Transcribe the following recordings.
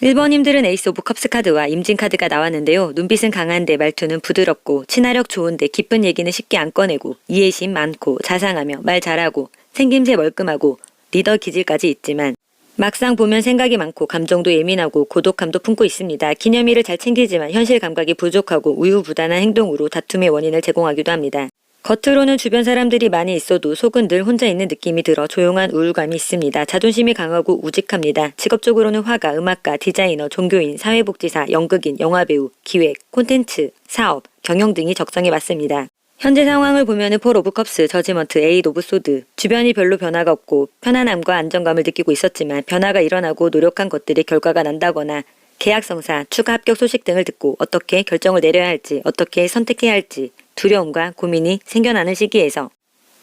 1번님들은 에이스 오브 컵스 카드와 임진 카드가 나왔는데요. 눈빛은 강한데 말투는 부드럽고 친화력 좋은데 기쁜 얘기는 쉽게 안 꺼내고 이해심 많고 자상하며 말 잘하고 생김새 멀끔하고 리더 기질까지 있지만 막상 보면 생각이 많고 감정도 예민하고 고독함도 품고 있습니다. 기념일을 잘 챙기지만 현실 감각이 부족하고 우유부단한 행동으로 다툼의 원인을 제공하기도 합니다. 겉으로는 주변 사람들이 많이 있어도 속은 늘 혼자 있는 느낌이 들어 조용한 우울감이 있습니다. 자존심이 강하고 우직합니다. 직업적으로는 화가, 음악가, 디자이너, 종교인, 사회복지사, 연극인, 영화배우, 기획, 콘텐츠, 사업, 경영 등이 적성에 맞습니다. 현재 상황을 보면은 폴 오브 컵스, 저지먼트, 에잇 오브 소드. 주변이 별로 변화가 없고 편안함과 안정감을 느끼고 있었지만 변화가 일어나고 노력한 것들이 결과가 난다거나 계약성사, 추가 합격 소식 등을 듣고 어떻게 결정을 내려야 할지, 어떻게 선택해야 할지 두려움과 고민이 생겨나는 시기에서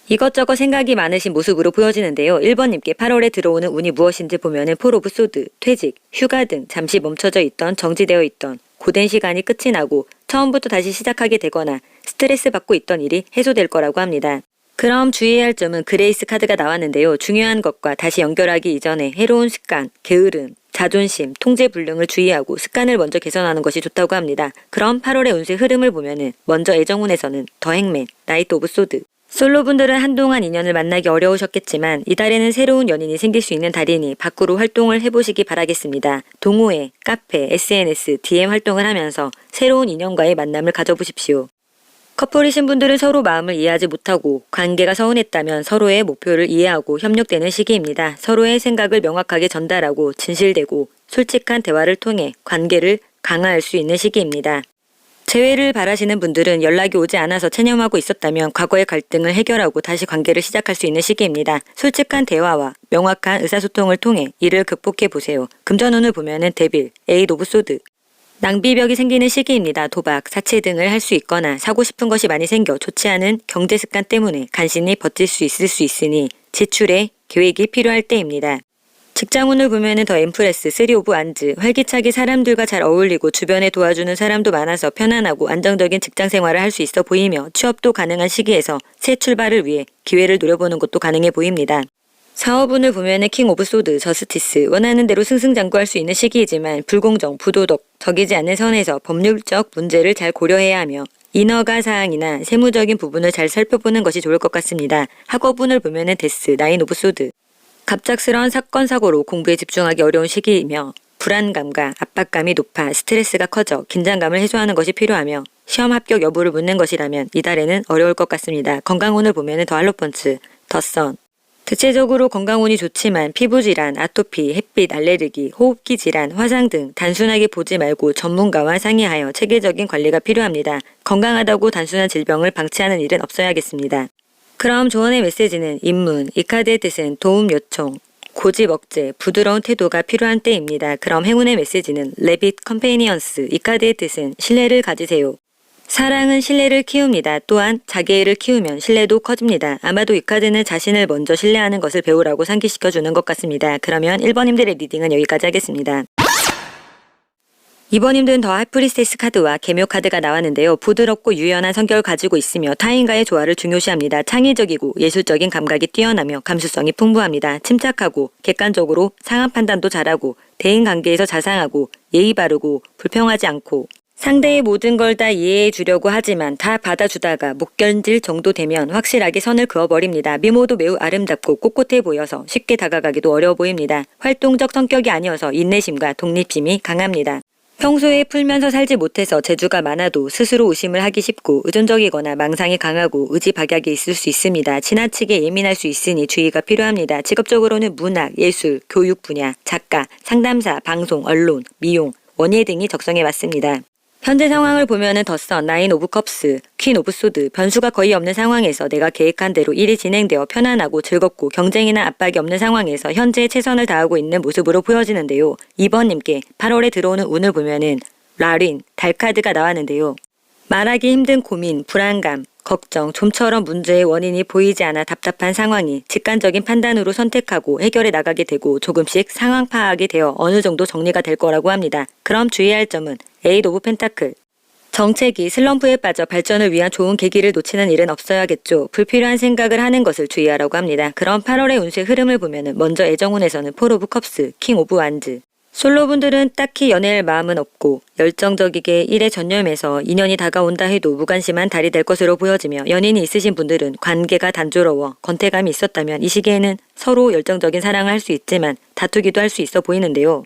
이것저것 생각이 많으신 모습으로 보여지는데요. 1번님께 8월에 들어오는 운이 무엇인지 보면은 폴 오브 소드, 퇴직, 휴가 등 잠시 멈춰져 있던 정지되어 있던 고된 시간이 끝이 나고 처음부터 다시 시작하게 되거나 스트레스 받고 있던 일이 해소될 거라고 합니다. 그럼 주의해야 할 점은 그레이스 카드가 나왔는데요. 중요한 것과 다시 연결하기 이전에 해로운 습관, 게으름, 자존심, 통제불능을 주의하고 습관을 먼저 개선하는 것이 좋다고 합니다. 그럼 8월의 운세 흐름을 보면은 먼저 애정운에서는 더 행맨, 나이트 오브 소드. 솔로분들은 한동안 인연을 만나기 어려우셨겠지만 이달에는 새로운 연인이 생길 수 있는 달이니 밖으로 활동을 해보시기 바라겠습니다. 동호회, 카페, SNS, DM 활동을 하면서 새로운 인연과의 만남을 가져보십시오. 커플이신 분들은 서로 마음을 이해하지 못하고 관계가 서운했다면 서로의 목표를 이해하고 협력되는 시기입니다. 서로의 생각을 명확하게 전달하고 진실되고 솔직한 대화를 통해 관계를 강화할 수 있는 시기입니다. 재회를 바라시는 분들은 연락이 오지 않아서 체념하고 있었다면 과거의 갈등을 해결하고 다시 관계를 시작할 수 있는 시기입니다. 솔직한 대화와 명확한 의사소통을 통해 이를 극복해 보세요. 금전운을 보면은 데빌, 에잇 오브 소드. 낭비벽이 생기는 시기입니다. 도박, 사채 등을 할 수 있거나 사고 싶은 것이 많이 생겨 좋지 않은 경제 습관 때문에 간신히 버틸 수 있을 수 있으니 지출에 계획이 필요할 때입니다. 직장운을 보면은 더 엠프레스, 3 오브 안즈, 활기차게 사람들과 잘 어울리고 주변에 도와주는 사람도 많아서 편안하고 안정적인 직장 생활을 할 수 있어 보이며 취업도 가능한 시기에서 새 출발을 위해 기회를 노려보는 것도 가능해 보입니다. 사업운을 보면은 킹 오브 소드, 저스티스, 원하는 대로 승승장구할 수 있는 시기이지만 불공정, 부도덕, 적이지 않는 선에서 법률적 문제를 잘 고려해야 하며 인허가 사항이나 세무적인 부분을 잘 살펴보는 것이 좋을 것 같습니다. 학업운을 보면은 데스, 나인 오브 소드. 갑작스러운 사건 사고로 공부에 집중하기 어려운 시기이며 불안감과 압박감이 높아 스트레스가 커져 긴장감을 해소하는 것이 필요하며 시험 합격 여부를 묻는 것이라면 이달에는 어려울 것 같습니다. 건강운을 보면은 더 할로펀츠, 더 선. 대체적으로 건강운이 좋지만 피부질환, 아토피, 햇빛, 알레르기, 호흡기 질환, 화상 등 단순하게 보지 말고 전문가와 상의하여 체계적인 관리가 필요합니다. 건강하다고 단순한 질병을 방치하는 일은 없어야겠습니다. 그럼 조언의 메시지는 입문, 이 카드의 뜻은 도움 요청, 고집 억제, 부드러운 태도가 필요한 때입니다. 그럼 행운의 메시지는 레빗 컴페니언스, 이 카드의 뜻은 신뢰를 가지세요. 사랑은 신뢰를 키웁니다. 또한 자기애를 키우면 신뢰도 커집니다. 아마도 이 카드는 자신을 먼저 신뢰하는 것을 배우라고 상기시켜주는 것 같습니다. 그러면 1번님들의 리딩은 여기까지 하겠습니다. 2번님들은 더 하이프리스테스 카드와 계묘 카드가 나왔는데요. 부드럽고 유연한 성격을 가지고 있으며 타인과의 조화를 중요시합니다. 창의적이고 예술적인 감각이 뛰어나며 감수성이 풍부합니다. 침착하고 객관적으로 상황 판단도 잘하고 대인관계에서 자상하고 예의 바르고 불평하지 않고 상대의 모든 걸 다 이해해 주려고 하지만 다 받아주다가 못 견딜 정도 되면 확실하게 선을 그어버립니다. 미모도 매우 아름답고 꼿꼿해 보여서 쉽게 다가가기도 어려워 보입니다. 활동적 성격이 아니어서 인내심과 독립심이 강합니다. 평소에 풀면서 살지 못해서 재주가 많아도 스스로 의심을 하기 쉽고 의존적이거나 망상이 강하고 의지박약이 있을 수 있습니다. 지나치게 예민할 수 있으니 주의가 필요합니다. 직업적으로는 문학, 예술, 교육 분야, 작가, 상담사, 방송, 언론, 미용, 원예 등이 적성에 맞습니다. 현재 상황을 보면은 더 선, 나인 오브 컵스, 퀸 오브 소드, 변수가 거의 없는 상황에서 내가 계획한 대로 일이 진행되어 편안하고 즐겁고 경쟁이나 압박이 없는 상황에서 현재 최선을 다하고 있는 모습으로 보여지는데요. 2번님께 8월에 들어오는 운을 보면은 라린, 달 카드가 나왔는데요. 말하기 힘든 고민, 불안감, 걱정, 좀처럼 문제의 원인이 보이지 않아 답답한 상황이 직관적인 판단으로 선택하고 해결해 나가게 되고 조금씩 상황 파악이 되어 어느 정도 정리가 될 거라고 합니다. 그럼 주의해야 할 점은 에잇 오브 펜타클. 정책이 슬럼프에 빠져 발전을 위한 좋은 계기를 놓치는 일은 없어야겠죠. 불필요한 생각을 하는 것을 주의하라고 합니다. 그럼 8월의 운세 흐름을 보면 먼저 애정운에서는 폴 오브 컵스, 킹 오브 완즈. 솔로분들은 딱히 연애할 마음은 없고 열정적이게 일에 전념해서 인연이 다가온다 해도 무관심한 달이 될 것으로 보여지며, 연인이 있으신 분들은 관계가 단조로워 건태감이 있었다면 이 시기에는 서로 열정적인 사랑을 할 수 있지만 다투기도 할 수 있어 보이는데요.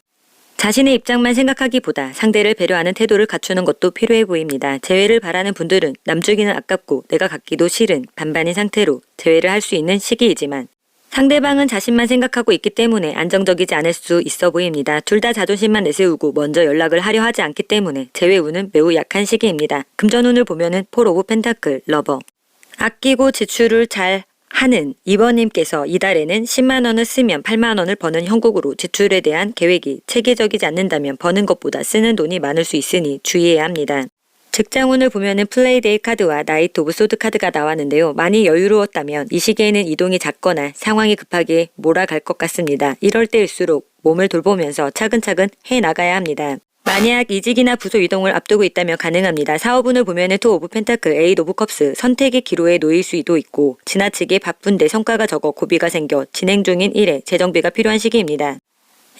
자신의 입장만 생각하기보다 상대를 배려하는 태도를 갖추는 것도 필요해 보입니다. 재회를 바라는 분들은 남주기는 아깝고 내가 갖기도 싫은 반반인 상태로 재회를 할 수 있는 시기이지만, 상대방은 자신만 생각하고 있기 때문에 안정적이지 않을 수 있어 보입니다. 둘 다 자존심만 내세우고 먼저 연락을 하려 하지 않기 때문에 재회운은 매우 약한 시기입니다. 금전운을 보면은 폴 오브 펜타클, 러버. 아끼고 지출을 잘 하는 2번님께서 이달에는 10만원을 쓰면 8만원을 버는 형국으로 지출에 대한 계획이 체계적이지 않는다면 버는 것보다 쓰는 돈이 많을 수 있으니 주의해야 합니다. 직장운을 보면은 플레이데이 카드와 나이트 오브 소드 카드가 나왔는데요. 많이 여유로웠다면 이 시기에는 이동이 잦거나 상황이 급하게 몰아갈 것 같습니다. 이럴 때일수록 몸을 돌보면서 차근차근 해나가야 합니다. 만약 이직이나 부서 이동을 앞두고 있다면 가능합니다. 사업운을 보면은 투 오브 펜타클, 에잇 오브 컵스, 선택의 기로에 놓일 수도 있고 지나치게 바쁜데 성과가 적어 고비가 생겨 진행 중인 일에 재정비가 필요한 시기입니다.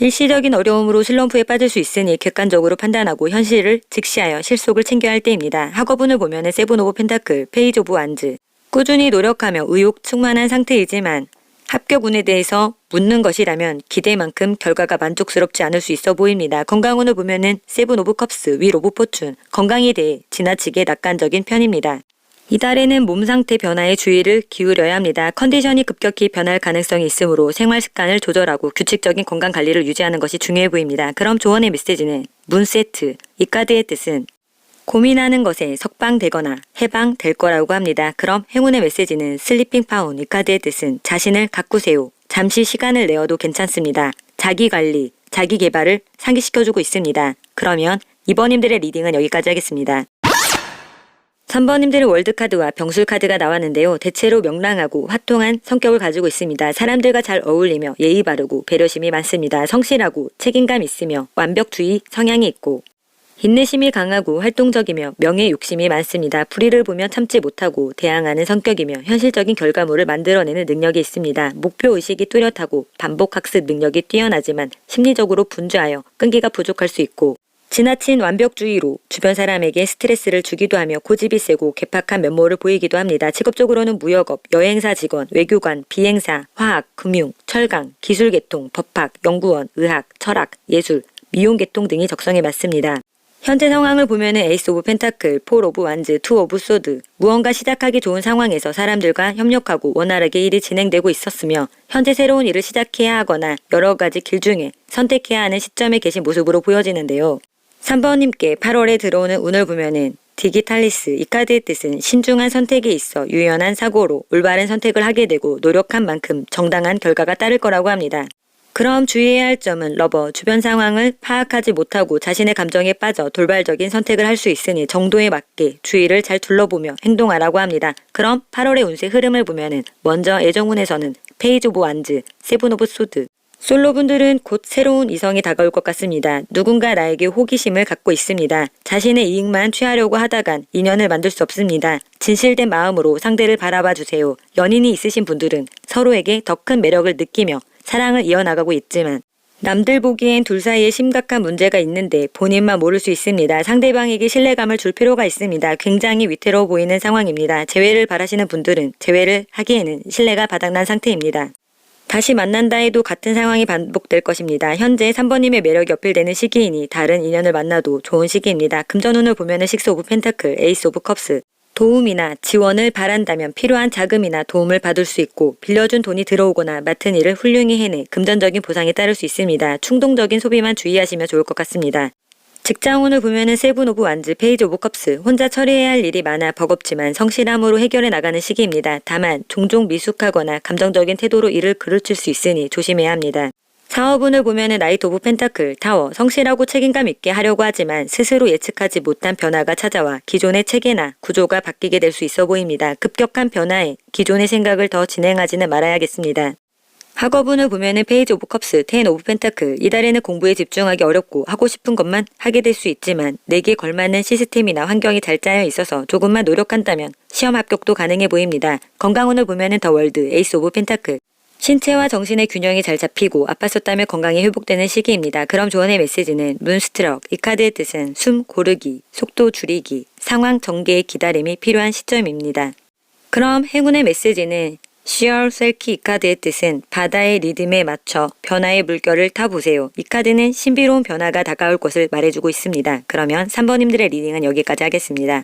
일시적인 어려움으로 슬럼프에 빠질 수 있으니 객관적으로 판단하고 현실을 직시하여 실속을 챙겨야 할 때입니다. 학업운을 보면은 세븐 오브 펜타클, 페이지 오브 완즈. 꾸준히 노력하며 의욕 충만한 상태이지만 합격운에 대해서 묻는 것이라면 기대만큼 결과가 만족스럽지 않을 수 있어 보입니다. 건강운을 보면은 세븐 오브 컵스, 윌 오브 포춘. 건강에 대해 지나치게 낙관적인 편입니다. 이달에는 몸 상태 변화에 주의를 기울여야 합니다. 컨디션이 급격히 변할 가능성이 있으므로 생활 습관을 조절하고 규칙적인 건강 관리를 유지하는 것이 중요해 보입니다. 그럼 조언의 메시지는 문세트. 이 카드의 뜻은 고민하는 것에 석방되거나 해방될 거라고 합니다. 그럼 행운의 메시지는 슬리핑 파운. 이 카드의 뜻은 자신을 가꾸세요. 잠시 시간을 내어도 괜찮습니다. 자기 관리, 자기 개발을 상기시켜주고 있습니다. 그러면 2번님들의 리딩은 여기까지 하겠습니다. 3번님들의 월드카드와 병술카드가 나왔는데요. 대체로 명랑하고 화통한 성격을 가지고 있습니다. 사람들과 잘 어울리며 예의 바르고 배려심이 많습니다. 성실하고 책임감 있으며 완벽주의 성향이 있고 인내심이 강하고 활동적이며 명예 욕심이 많습니다. 불의를 보면 참지 못하고 대항하는 성격이며 현실적인 결과물을 만들어내는 능력이 있습니다. 목표의식이 뚜렷하고 반복학습 능력이 뛰어나지만 심리적으로 분주하여 끈기가 부족할 수 있고 지나친 완벽주의로 주변 사람에게 스트레스를 주기도 하며 고집이 세고 괴팍한 면모를 보이기도 합니다. 직업적으로는 무역업, 여행사 직원, 외교관, 비행사, 화학, 금융, 철강, 기술계통, 법학, 연구원, 의학, 철학, 예술, 미용계통 등이 적성에 맞습니다. 현재 상황을 보면은 에이스 오브 펜타클, 폴 오브 완즈, 투 오브 소드. 무언가 시작하기 좋은 상황에서 사람들과 협력하고 원활하게 일이 진행되고 있었으며 현재 새로운 일을 시작해야 하거나 여러 가지 길 중에 선택해야 하는 시점에 계신 모습으로 보여지는데요. 3번님께 8월에 들어오는 운을 보면은 디기탈리스. 이 카드의 뜻은 신중한 선택에 있어 유연한 사고로 올바른 선택을 하게 되고 노력한 만큼 정당한 결과가 따를 거라고 합니다. 그럼 주의해야 할 점은 러버. 주변 상황을 파악하지 못하고 자신의 감정에 빠져 돌발적인 선택을 할 수 있으니 정도에 맞게 주의를 잘 둘러보며 행동하라고 합니다. 그럼 8월의 운세 흐름을 보면은 먼저 애정운에서는 페이지 오브 완즈, 세븐 오브 소드. 솔로분들은 곧 새로운 이성이 다가올 것 같습니다. 누군가 나에게 호기심을 갖고 있습니다. 자신의 이익만 취하려고 하다간 인연을 만들 수 없습니다. 진실된 마음으로 상대를 바라봐 주세요. 연인이 있으신 분들은 서로에게 더 큰 매력을 느끼며 사랑을 이어나가고 있지만 남들 보기엔 둘 사이에 심각한 문제가 있는데 본인만 모를 수 있습니다. 상대방에게 신뢰감을 줄 필요가 있습니다. 굉장히 위태로워 보이는 상황입니다. 재회를 바라시는 분들은 재회를 하기에는 신뢰가 바닥난 상태입니다. 다시 만난다 해도 같은 상황이 반복될 것입니다. 현재 3번님의 매력이 어필되는 시기이니 다른 인연을 만나도 좋은 시기입니다. 금전운을 보면은 식스 오브 펜타클, 에이스 오브 컵스. 도움이나 지원을 바란다면 필요한 자금이나 도움을 받을 수 있고 빌려준 돈이 들어오거나 맡은 일을 훌륭히 해내 금전적인 보상이 따를 수 있습니다. 충동적인 소비만 주의하시면 좋을 것 같습니다. 직장운을 보면은 세븐 오브 완즈, 페이지 오브 컵스. 혼자 처리해야 할 일이 많아 버겁지만 성실함으로 해결해 나가는 시기입니다. 다만 종종 미숙하거나 감정적인 태도로 일을 그르칠 수 있으니 조심해야 합니다. 사업운을 보면은 나이트 오브 펜타클, 타워. 성실하고 책임감 있게 하려고 하지만 스스로 예측하지 못한 변화가 찾아와 기존의 체계나 구조가 바뀌게 될 수 있어 보입니다. 급격한 변화에 기존의 생각을 더 진행하지는 말아야겠습니다. 학업운을 보면은 페이지 오브 컵스, 텐 오브 펜타클. 이달에는 공부에 집중하기 어렵고 하고 싶은 것만 하게 될 수 있지만 내게 걸맞는 시스템이나 환경이 잘 짜여 있어서 조금만 노력한다면 시험 합격도 가능해 보입니다. 건강운을 보면은 더 월드, 에이스 오브 펜타클. 신체와 정신의 균형이 잘 잡히고 아팠었다면 건강이 회복되는 시기입니다. 그럼 조언의 메시지는 문스트럭, 이 카드의 뜻은 숨 고르기, 속도 줄이기, 상황 전개의 기다림이 필요한 시점입니다. 그럼 행운의 메시지는 시얼 셀키, 이 카드의 뜻은 바다의 리듬에 맞춰 변화의 물결을 타보세요. 이 카드는 신비로운 변화가 다가올 것을 말해주고 있습니다. 그러면 3번님들의 리딩은 여기까지 하겠습니다.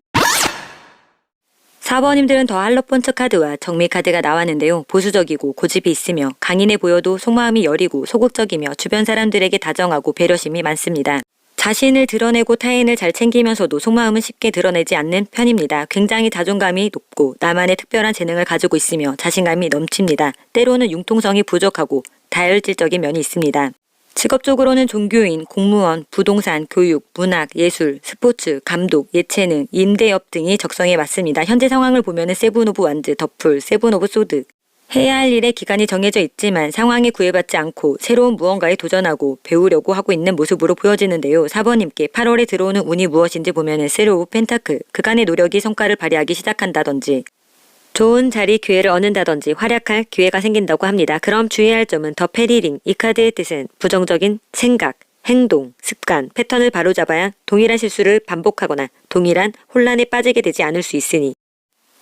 4번님들은 더 할럿번처 카드와 정미 카드가 나왔는데요. 보수적이고 고집이 있으며 강인해 보여도 속마음이 여리고 소극적이며 주변 사람들에게 다정하고 배려심이 많습니다. 자신을 드러내고 타인을 잘 챙기면서도 속마음은 쉽게 드러내지 않는 편입니다. 굉장히 자존감이 높고 나만의 특별한 재능을 가지고 있으며 자신감이 넘칩니다. 때로는 융통성이 부족하고 다혈질적인 면이 있습니다. 직업적으로는 종교인, 공무원, 부동산, 교육, 문학, 예술, 스포츠, 감독, 예체능, 임대업 등이 적성에 맞습니다. 현재 상황을 보면 세븐 오브 완즈, 더풀, 세븐 오브 소드. 해야 할 일의 기간이 정해져 있지만 상황에 구애받지 않고 새로운 무언가에 도전하고 배우려고 하고 있는 모습으로 보여지는데요. 4번님께 8월에 들어오는 운이 무엇인지 보면 세로 오브 펜타클, 그간의 노력이 성과를 발휘하기 시작한다든지 좋은 자리 기회를 얻는다든지 활약할 기회가 생긴다고 합니다. 그럼 주의해야 할 점은 더 페리링, 이 카드의 뜻은 부정적인 생각, 행동, 습관, 패턴을 바로잡아야 동일한 실수를 반복하거나 동일한 혼란에 빠지게 되지 않을 수 있으니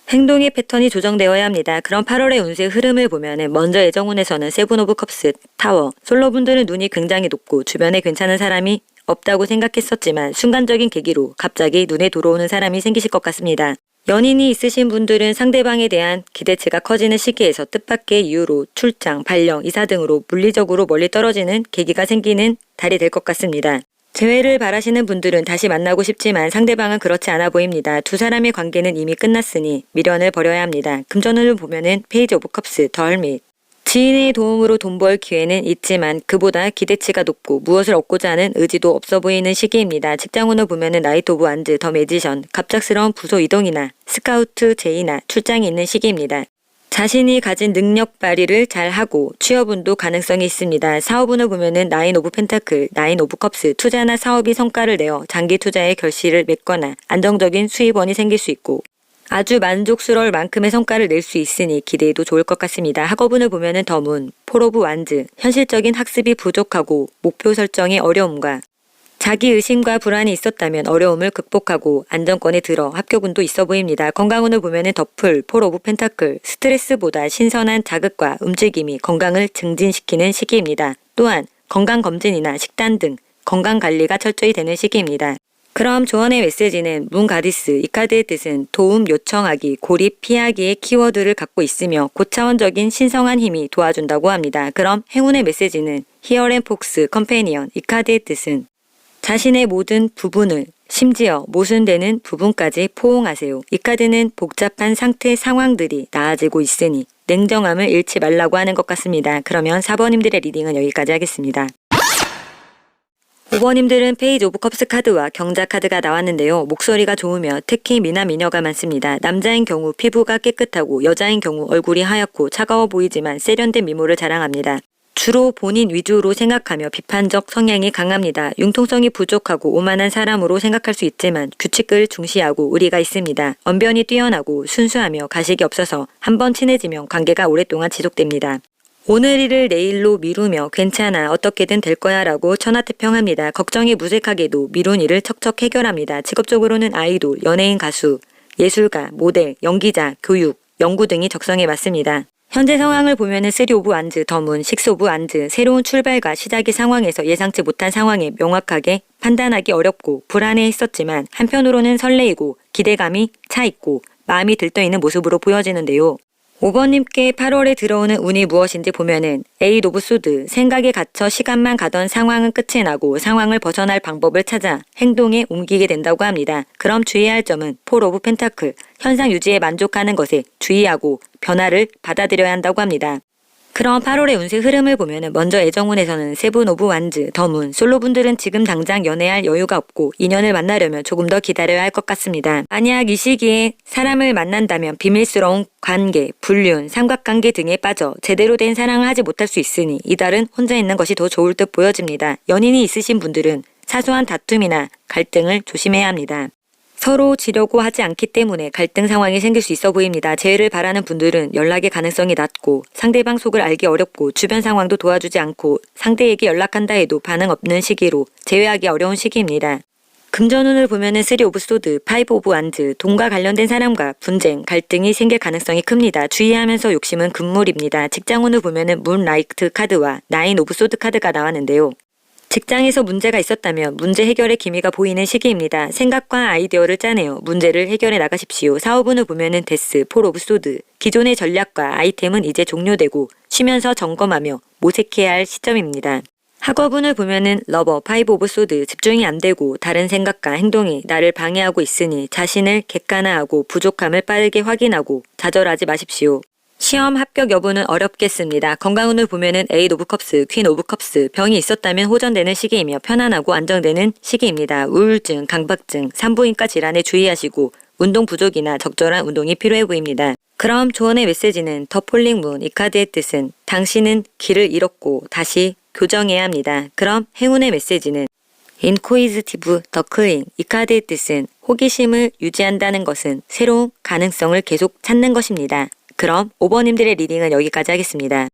행동의 패턴이 조정되어야 합니다. 그럼 8월의 운세 흐름을 보면 먼저 애정운에서는 세븐 오브 컵스, 타워, 솔로분들은 눈이 굉장히 높고 주변에 괜찮은 사람이 없다고 생각했었지만 순간적인 계기로 갑자기 눈에 들어오는 사람이 생기실 것 같습니다. 연인이 있으신 분들은 상대방에 대한 기대치가 커지는 시기에서 뜻밖의 이유로 출장, 발령, 이사 등으로 물리적으로 멀리 떨어지는 계기가 생기는 달이 될 것 같습니다. 재회를 바라시는 분들은 다시 만나고 싶지만 상대방은 그렇지 않아 보입니다. 두 사람의 관계는 이미 끝났으니 미련을 버려야 합니다. 금전운을 보면은 페이지 오브 컵스, 더 헐밋. 지인의 도움으로 돈 벌 기회는 있지만 그보다 기대치가 높고 무엇을 얻고자 하는 의지도 없어 보이는 시기입니다. 직장운을 보면은 나이트 오브 완즈, 더 매지션, 갑작스러운 부서 이동이나 스카우트 제의나 출장이 있는 시기입니다. 자신이 가진 능력 발휘를 잘 하고 취업운도 가능성이 있습니다. 사업운을 보면은 나인 오브 펜타클, 나인 오브 컵스, 투자나 사업이 성과를 내어 장기 투자의 결실을 맺거나 안정적인 수입원이 생길 수 있고 아주 만족스러울 만큼의 성과를 낼 수 있으니 기대해도 좋을 것 같습니다. 학업운을 보면은 더문, 폴 오브 완즈, 현실적인 학습이 부족하고 목표 설정의 어려움과 자기 의심과 불안이 있었다면 어려움을 극복하고 안정권에 들어 합격운도 있어 보입니다. 건강운을 보면은 더풀, 폴 오브 펜타클, 스트레스보다 신선한 자극과 움직임이 건강을 증진시키는 시기입니다. 또한 건강검진이나 식단 등 건강관리가 철저히 되는 시기입니다. 그럼 조언의 메시지는 문 가디스, 이 카드의 뜻은 도움 요청하기, 고립 피하기의 키워드를 갖고 있으며 고차원적인 신성한 힘이 도와준다고 합니다. 그럼 행운의 메시지는 히어 앤 폭스, 컴패니언, 이 카드의 뜻은 자신의 모든 부분을 심지어 모순되는 부분까지 포옹하세요. 이 카드는 복잡한 상태 상황들이 나아지고 있으니 냉정함을 잃지 말라고 하는 것 같습니다. 그러면 4번님들의 리딩은 여기까지 하겠습니다. 5번님들은 페이지 오브 컵스 카드와 경자 카드가 나왔는데요. 목소리가 좋으며 특히 미남 미녀가 많습니다. 남자인 경우 피부가 깨끗하고 여자인 경우 얼굴이 하얗고 차가워 보이지만 세련된 미모를 자랑합니다. 주로 본인 위주로 생각하며 비판적 성향이 강합니다. 융통성이 부족하고 오만한 사람으로 생각할 수 있지만 규칙을 중시하고 의리가 있습니다. 언변이 뛰어나고 순수하며 가식이 없어서 한번 친해지면 관계가 오랫동안 지속됩니다. 오늘 일을 내일로 미루며 괜찮아 어떻게든 될 거야 라고 천하태평합니다. 걱정이 무색하게도 미룬 일을 척척 해결합니다. 직업적으로는 아이돌, 연예인 가수, 예술가, 모델, 연기자, 교육, 연구 등이 적성에 맞습니다. 현재 상황을 보면은 3 오브 완즈, 더문, 6 오브 완즈, 새로운 출발과 시작의 상황에서 예상치 못한 상황에 명확하게 판단하기 어렵고 불안해했었지만 한편으로는 설레이고 기대감이 차 있고 마음이 들떠있는 모습으로 보여지는데요. 5번님께 8월에 들어오는 운이 무엇인지 보면은 에잇 오브 소드, 생각에 갇혀 시간만 가던 상황은 끝이 나고 상황을 벗어날 방법을 찾아 행동에 옮기게 된다고 합니다. 그럼 주의해야 할 점은 폴 오브 펜타클, 현상 유지에 만족하는 것에 주의하고 변화를 받아들여야 한다고 합니다. 그럼 8월의 운세 흐름을 보면 먼저 애정운에서는 세븐 오브 완즈, 더문, 솔로분들은 지금 당장 연애할 여유가 없고 인연을 만나려면 조금 더 기다려야 할 것 같습니다. 만약 이 시기에 사람을 만난다면 비밀스러운 관계, 불륜, 삼각관계 등에 빠져 제대로 된 사랑을 하지 못할 수 있으니 이달은 혼자 있는 것이 더 좋을 듯 보여집니다. 연인이 있으신 분들은 사소한 다툼이나 갈등을 조심해야 합니다. 서로 지려고 하지 않기 때문에 갈등 상황이 생길 수 있어 보입니다. 재회를 바라는 분들은 연락의 가능성이 낮고 상대방 속을 알기 어렵고 주변 상황도 도와주지 않고 상대에게 연락한다 해도 반응 없는 시기로 재회하기 어려운 시기입니다. 금전운을 보면은 3 오브 소드, 5 오브 완즈, 돈과 관련된 사람과 분쟁, 갈등이 생길 가능성이 큽니다. 주의하면서 욕심은 금물입니다. 직장운을 보면은 문라이트 카드와 9 오브 소드 카드가 나왔는데요. 직장에서 문제가 있었다면 문제 해결의 기미가 보이는 시기입니다. 생각과 아이디어를 짜내어 문제를 해결해 나가십시오. 사업운을 보면은 데스, 4 오브 소드, 기존의 전략과 아이템은 이제 종료되고 쉬면서 점검하며 모색해야 할 시점입니다. 학업운을 보면은 러버, 5 오브 소드, 집중이 안 되고 다른 생각과 행동이 나를 방해하고 있으니 자신을 객관화하고 부족함을 빠르게 확인하고 좌절하지 마십시오. 시험 합격 여부는 어렵겠습니다. 건강운을 보면은 8 오브 컵스, 퀸 오브 컵스, 병이 있었다면 호전되는 시기이며 편안하고 안정되는 시기입니다. 우울증, 강박증, 산부인과 질환에 주의하시고 운동 부족이나 적절한 운동이 필요해 보입니다. 그럼 조언의 메시지는 더 폴링 문, 이 카드의 뜻은 당신은 길을 잃었고 다시 교정해야 합니다. 그럼 행운의 메시지는 인코이즈티브 더 클린, 이 카드의 뜻은 호기심을 유지한다는 것은 새로운 가능성을 계속 찾는 것입니다. 그럼 5번님들의 리딩은 여기까지 하겠습니다.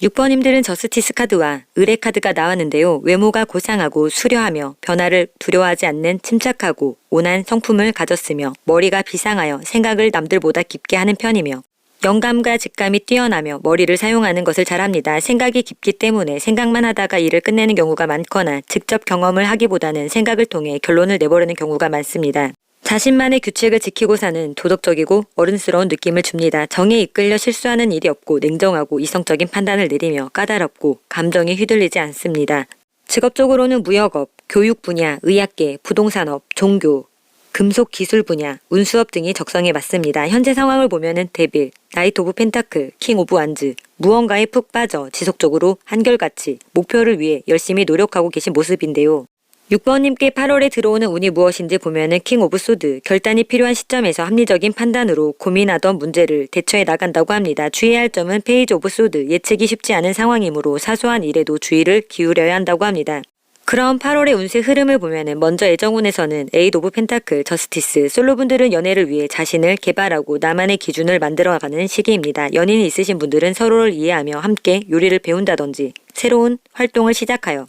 6번님들은 저스티스 카드와 의뢰 카드가 나왔는데요. 외모가 고상하고 수려하며 변화를 두려워하지 않는 침착하고 온화한 성품을 가졌으며 머리가 비상하여 생각을 남들보다 깊게 하는 편이며 영감과 직감이 뛰어나며 머리를 사용하는 것을 잘합니다. 생각이 깊기 때문에 생각만 하다가 일을 끝내는 경우가 많거나 직접 경험을 하기보다는 생각을 통해 결론을 내버리는 경우가 많습니다. 자신만의 규칙을 지키고 사는 도덕적이고 어른스러운 느낌을 줍니다. 정에 이끌려 실수하는 일이 없고 냉정하고 이성적인 판단을 내리며 까다롭고 감정에 휘둘리지 않습니다. 직업적으로는 무역업, 교육 분야, 의학계, 부동산업, 종교, 금속 기술 분야, 운수업 등이 적성에 맞습니다. 현재 상황을 보면은 데빌, 나이트 오브 펜타클, 킹 오브 완즈, 무언가에 푹 빠져 지속적으로 한결같이 목표를 위해 열심히 노력하고 계신 모습인데요. 6번님께 8월에 들어오는 운이 무엇인지 보면은 킹 오브 소드, 결단이 필요한 시점에서 합리적인 판단으로 고민하던 문제를 대처해 나간다고 합니다. 주의해야 할 점은 페이지 오브 소드, 예측이 쉽지 않은 상황이므로 사소한 일에도 주의를 기울여야 한다고 합니다. 그럼 8월의 운세 흐름을 보면은 먼저 애정운에서는 8 오브 펜타클, 저스티스, 솔로분들은 연애를 위해 자신을 개발하고 나만의 기준을 만들어가는 시기입니다. 연인이 있으신 분들은 서로를 이해하며 함께 요리를 배운다든지 새로운 활동을 시작하여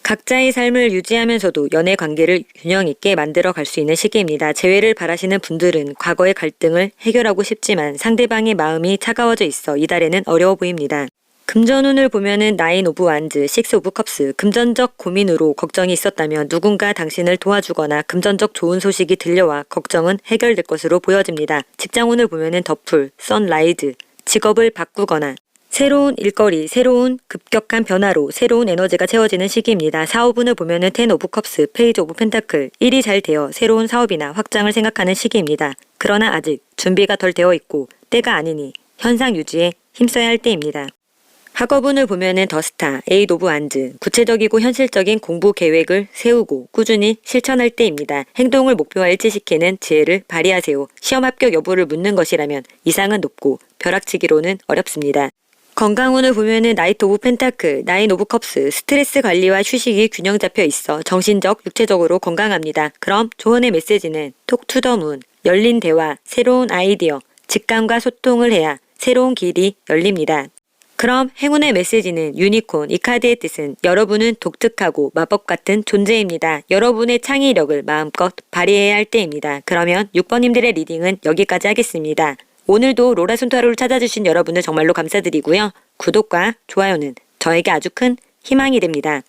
각자의 삶을 유지하면서도 연애 관계를 균형 있게 만들어 갈 수 있는 시기입니다. 재회를 바라시는 분들은 과거의 갈등을 해결하고 싶지만 상대방의 마음이 차가워져 있어 이달에는 어려워 보입니다. 금전운을 보면은 9 오브 완즈, 6 오브 컵스, 금전적 고민으로 걱정이 있었다면 누군가 당신을 도와주거나 금전적 좋은 소식이 들려와 걱정은 해결될 것으로 보여집니다. 직장운을 보면은 더풀, 선라이즈, 직업을 바꾸거나 새로운 일거리, 새로운 급격한 변화로 새로운 에너지가 채워지는 시기입니다. 사업운을 보면은 10 오브 컵스, 페이지 오브 펜타클, 일이 잘 되어 새로운 사업이나 확장을 생각하는 시기입니다. 그러나 아직 준비가 덜 되어 있고 때가 아니니 현상 유지에 힘써야 할 때입니다. 학업운을 보면은 더 스타, 8 오브 완즈, 구체적이고 현실적인 공부 계획을 세우고 꾸준히 실천할 때입니다. 행동을 목표와 일치시키는 지혜를 발휘하세요. 시험 합격 여부를 묻는 것이라면 이상은 높고 벼락치기로는 어렵습니다. 건강운을 보면은 나이트 오브 펜타클, 9 오브 컵스, 스트레스 관리와 휴식이 균형 잡혀 있어 정신적, 육체적으로 건강합니다. 그럼 조언의 메시지는 톡 투 더 문, 열린 대화, 새로운 아이디어, 직감과 소통을 해야 새로운 길이 열립니다. 그럼 행운의 메시지는 유니콘, 이 카드의 뜻은 여러분은 독특하고 마법 같은 존재입니다. 여러분의 창의력을 마음껏 발휘해야 할 때입니다. 그러면 6번님들의 리딩은 여기까지 하겠습니다. 오늘도 로라손타로를 찾아주신 여러분을 정말로 감사드리고요. 구독과 좋아요는 저에게 아주 큰 희망이 됩니다.